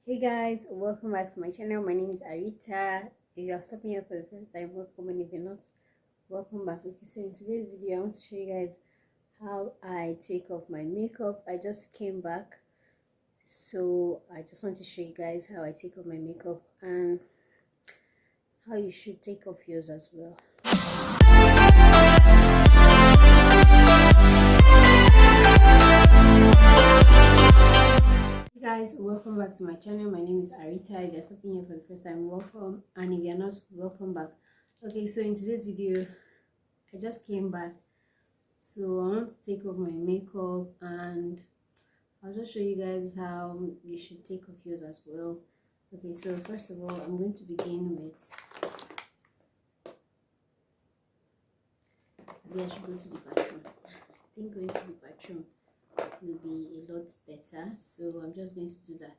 Hey guys, welcome back to my channel. My name is Arita. If you are stopping here for the first time, welcome, and if you're not, welcome back. Okay, so in today's video I want to show you guys how I take off my makeup. I just came back, so I just want to show you guys how I take off my makeup and how you should take off yours as well. Guys, welcome back to my channel. My name is Arita. If you're stopping here for the first time, welcome, and if you're not, welcome back. Okay, so in today's video I just came back, so I want to take off my makeup and I'll just show you guys how you should take off yours as well. Okay, so first of all, I'm going to begin with, maybe I should go to the bathroom. I think going to the bathroom will be a lot better, so I'm just going to do that.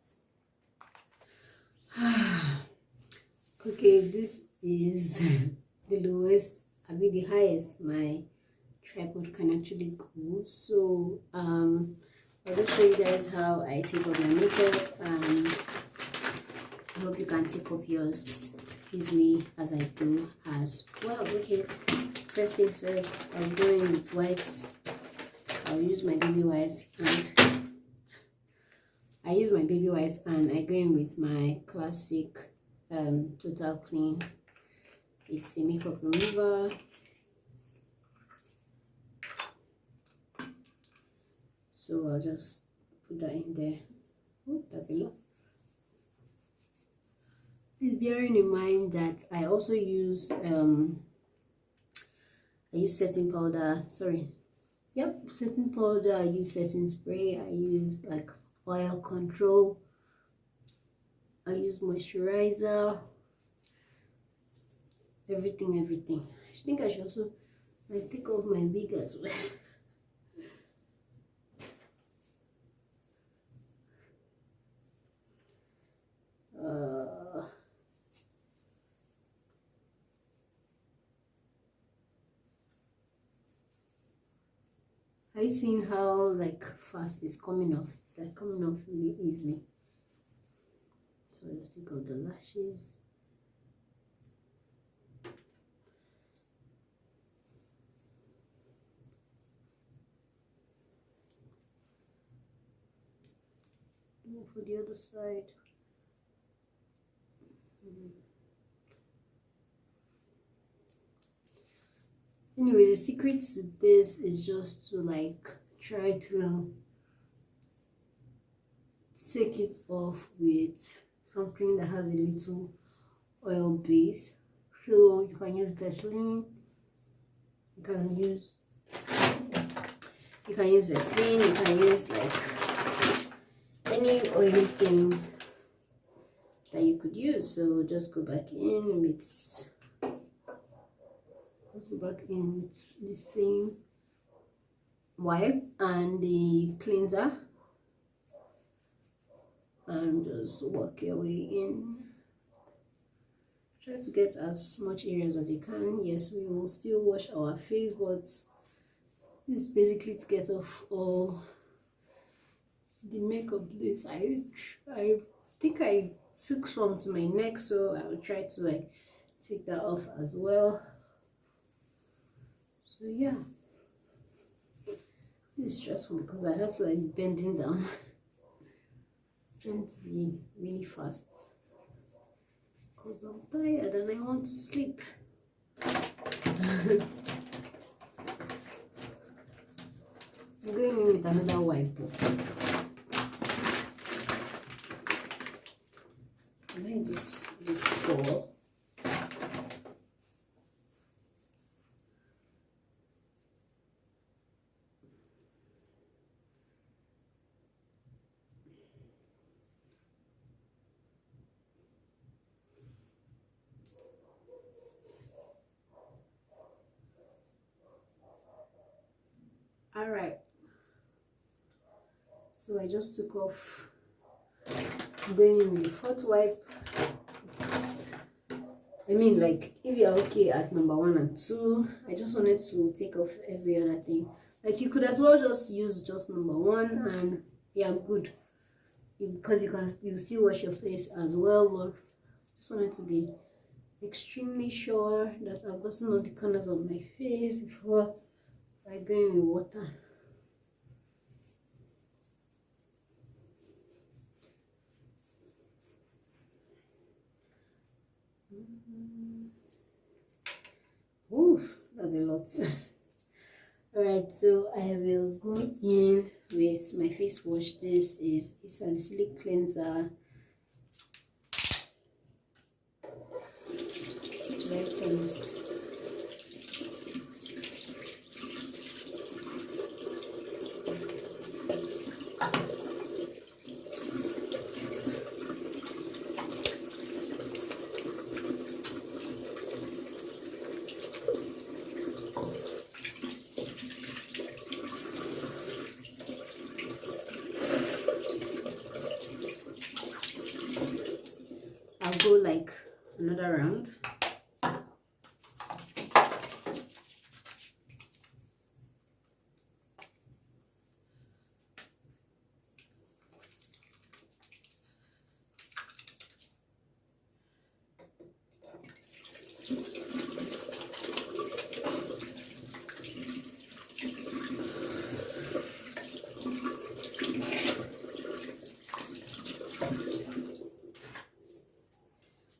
Okay, this is the lowest, the highest my tripod can actually go. So I'll just show you guys how I take off my makeup, and I hope you can take off yours easily as I do as well. Okay, first things first, I'll go in with wipes. I'll use my baby wipes, and I go in with my classic Total Clean. It's a makeup remover. So I'll just put that in there. Oh, that's a lot. Please bearing in mind that I also use setting powder. Setting powder. I use setting spray. I use like oil control. I use moisturizer. Everything. I think I should also take off my wig as well. Are you seeing how fast it's coming off? It's coming off really easily. So let's take out the lashes. For the other side. Anyway, the secret to this is just to try to take it off with something that has a little oil base. So you can use Vaseline, you can use Vaseline, you can use any oily thing that you could use. So just go back in with the same wipe and the cleanser, and just work your way in. Try to get as much areas as you can. Yes, we will still wash our face, but this is basically to get off all the makeup. This I think I took some to my neck, so I will try to take that off as well. So yeah, it's stressful because I have to bending down, trying to be really fast because I'm tired and I want to sleep. I'm going in with another wipe. And I just fall. All right, so I just took off. I'm going in with the fourth wipe. I mean, if you're okay at number 1 and 2, I just wanted to take off every other thing. You could as well just use just number 1 and yeah, I'm good. because you still wash your face as well, but just wanted to be extremely sure that I've gotten all the corners of my face before I go in with water. Ooh, that's a lot. Alright, so I will go in with my face wash. This is a salicylic cleanser. It's very famous. I'll go like another round.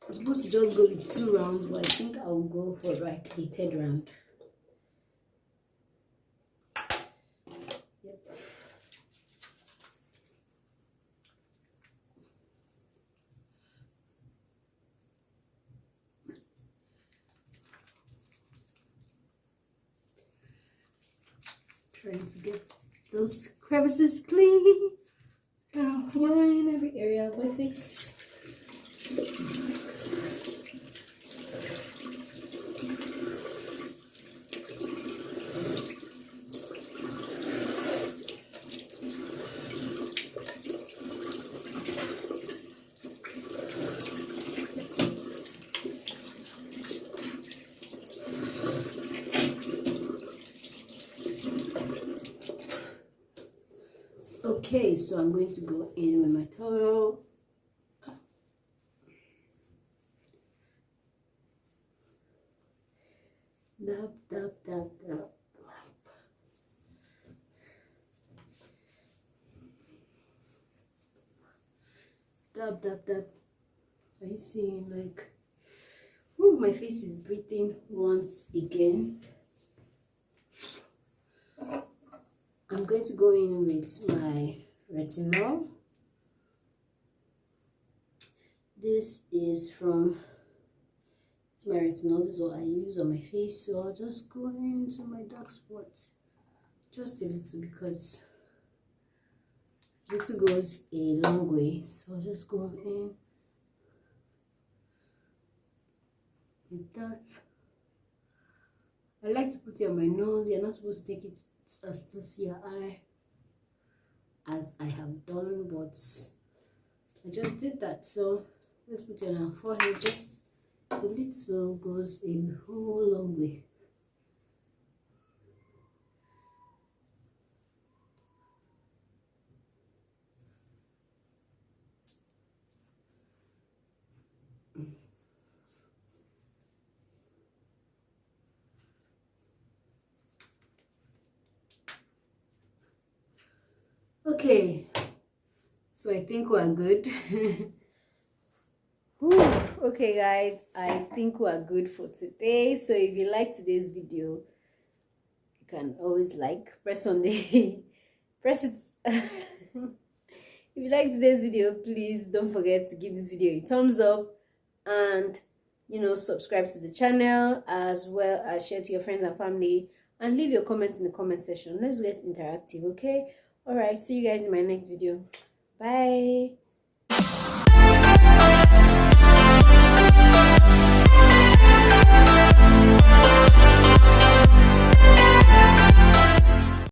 I'm supposed to just go with 2 rounds, but I think I'll go for like a 3rd round. Yep. Trying to get those crevices clean. Line every area of my face. Okay, so I'm going to go in with my towel. Dab, dab, dab, dab. Dab, dab, dab. Are you seeing like, oh, my face is breathing once again. I'm going to go in with my retinol. This is from my retinol. This is what I use on my face. So I'll just go into my dark spots just a little, because little goes a long way. So I'll just go in with that. I like to put it on my nose. You're not supposed to take it as to see your eye, as I have done, but I just did that. So let's put it on our forehead. Just a little goes a whole long way. Okay, so I think we're good. Okay guys, I think we're good for today. So if you like today's video, you can always like, press on the press it. If you like today's video, please don't forget to give this video a thumbs up, and subscribe to the channel, as well as share to your friends and family, and leave your comments in the comment section. Let's get interactive. Okay, all right, see you guys in my next video. Bye.